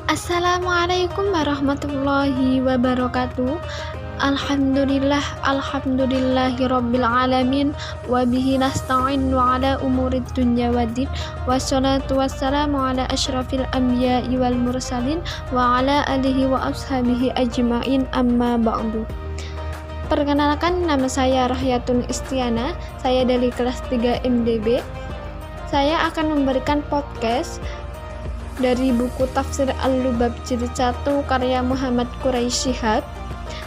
Assalamualaikum warahmatullahi wabarakatuh. Alhamdulillahirabbil alamin wa bihi nasta'in wa ala umurid dunya waddin wassalatu wassalamu ala asyrafil anbiya'i wal mursalin wa ala alihi wa ashabihi ajma'in amma ba'du. Perkenalkan, nama saya Rahyatun Istiana, saya dari kelas 3 MDB. Saya akan memberikan podcast dari buku Tafsir Al-Lubab Jilid 1 karya Muhammad Quraisy Shihab.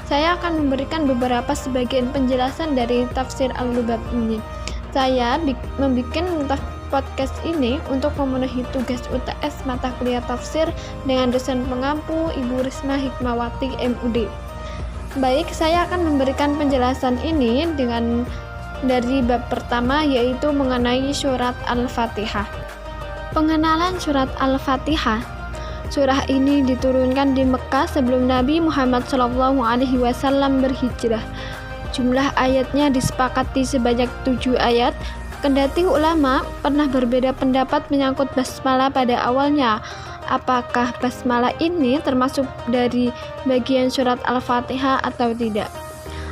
Saya akan memberikan beberapa sebagian penjelasan dari Tafsir Al-Lubab ini. Saya membuat podcast ini untuk memenuhi tugas UTS mata kuliah tafsir dengan dosen pengampu Ibu Risma Hikmawati MUD. Baik, saya akan memberikan penjelasan ini dari bab pertama, yaitu mengenai surat Al-Fatihah. Pengenalan surat Al-Fatihah. Surah ini diturunkan di Mekah sebelum Nabi Muhammad SAW berhijrah. Jumlah ayatnya disepakati sebanyak 7 ayat. Kendati ulama pernah berbeda pendapat menyangkut basmalah pada awalnya. Apakah basmalah ini termasuk dari bagian surat Al-Fatihah atau tidak?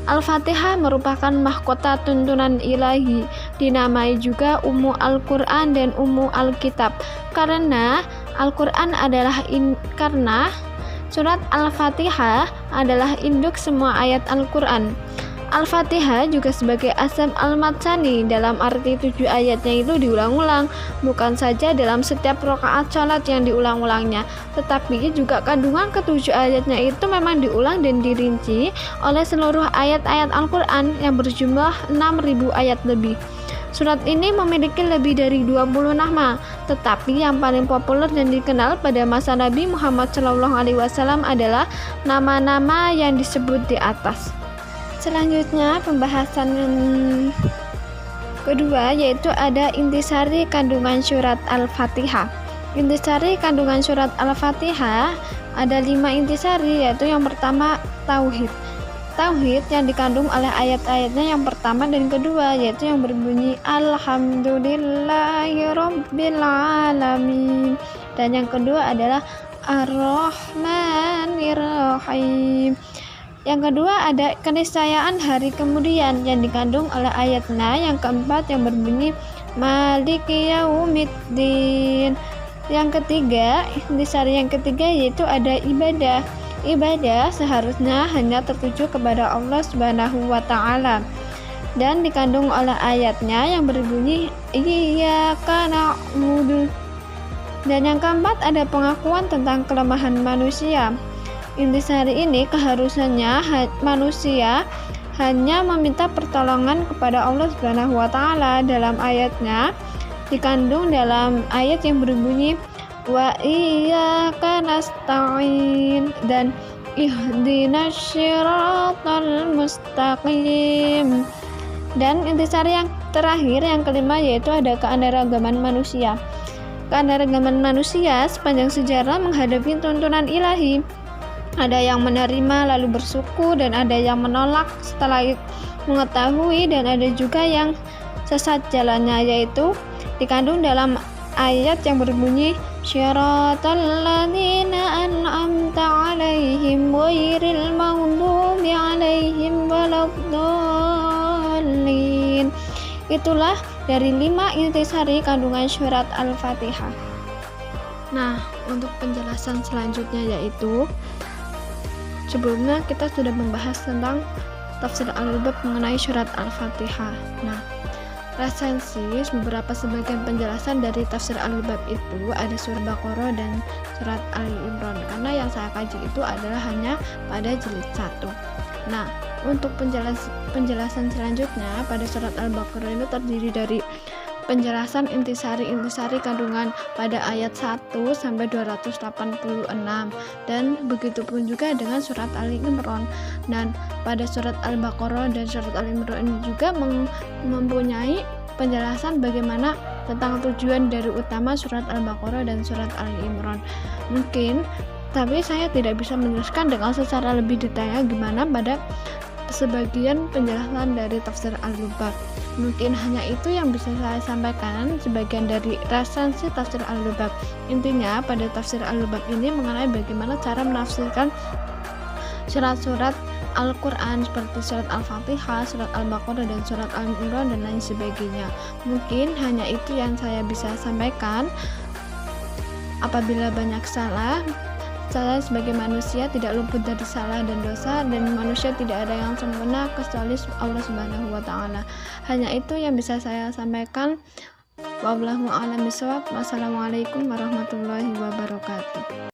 Al-Fatihah merupakan mahkota tuntunan ilahi, dinamai juga Ummu Al-Quran dan Ummu Al-Kitab, karena Al-Quran karena surat Al-Fatihah adalah induk semua ayat Al-Quran. Al-Fatihah juga sebagai asam al-matsani, dalam arti 7 ayatnya itu diulang-ulang, bukan saja dalam setiap rakaat sholat yang diulang-ulangnya, tetapi juga kandungan ke-7 ayatnya itu memang diulang dan dirinci oleh seluruh ayat-ayat Al-Quran yang berjumlah 6.000 ayat lebih. Surat ini memiliki lebih dari 20 nama, tetapi yang paling populer dan dikenal pada masa Nabi Muhammad SAW adalah nama-nama yang disebut di atas. Selanjutnya, pembahasan kedua yaitu ada intisari kandungan surat Al-Fatihah. Intisari kandungan surat Al-Fatihah ada 5 intisari, yaitu yang pertama tauhid. Tauhid yang dikandung oleh ayat-ayatnya yang pertama dan kedua, yaitu yang berbunyi Alhamdulillahirabbil alamin, dan yang kedua adalah Ar-Rahmanir-Rahim. Yang kedua ada keniscayaan hari kemudian yang dikandung oleh ayatnya yang keempat yang berbunyi Maliki Yaumiddin. Yang ketiga, intisari yang ketiga yaitu ada ibadah. Ibadah seharusnya hanya tertuju kepada Allah Subhanahu wa taala dan dikandung oleh ayatnya yang berbunyi Iyyaka na'budu. Dan yang keempat ada pengakuan tentang kelemahan manusia. Intisari ini keharusannya manusia hanya meminta pertolongan kepada Allah Subhanahu wa taala. Dalam ayatnya dikandung dalam ayat yang berbunyi wa iyyaka nasta'in dan ihdinas syiratal mustaqim. Dan intisari yang terakhir yang kelima yaitu ada keanekaragaman manusia. Keanekaragaman manusia sepanjang sejarah menghadapi tuntunan ilahi. Ada yang menerima lalu bersyukur, dan ada yang menolak setelah mengetahui, dan ada juga yang sesat jalannya, yaitu dikandung dalam ayat yang berbunyi syiratal ladzina an'amta 'alaihim ghairil maghdubi 'alaihim waladdallin. Itulah dari 5 intisari kandungan surat Al-Fatihah. Nah, untuk penjelasan selanjutnya yaitu sebelumnya kita sudah membahas tentang Tafsir Al-Lubab mengenai surat Al-Fatihah. Nah, resensi beberapa sebagian penjelasan dari Tafsir Al-Lubab itu ada surat Baqarah dan surat Ali Imran, karena yang saya kaji itu adalah hanya pada jilid 1. Nah, untuk penjelasan selanjutnya pada surat Al-Baqarah itu terdiri dari penjelasan intisari kandungan pada ayat 1 sampai 286, dan begitu pun juga dengan surat Ali Imran. Dan pada surat Al-Baqarah dan surat Ali Imran ini juga mempunyai penjelasan bagaimana tentang tujuan dari utama surat Al-Baqarah dan surat Ali Imran. Tapi saya tidak bisa menjelaskan dengan secara lebih detail gimana pada sebagian penjelasan dari Tafsir Al-Lubab. Mungkin hanya itu yang bisa saya sampaikan sebagian dari resensi tafsir Al-Lubab. Intinya pada tafsir Al-Lubab ini mengenai bagaimana cara menafsirkan surat-surat Al-Quran seperti surat Al-Fatihah, surat Al-Baqarah, dan surat Al-Imran, dan lain sebagainya. Mungkin hanya itu yang saya bisa sampaikan. Apabila banyak salah, saya sebagai manusia tidak luput dari salah dan dosa, dan manusia tidak ada yang sempurna kecuali Allah Subhanahu wa Ta'ala. Hanya itu yang bisa saya sampaikan. Wallahu a'lam bishawab. Wassalamualaikum warahmatullahi wabarakatuh.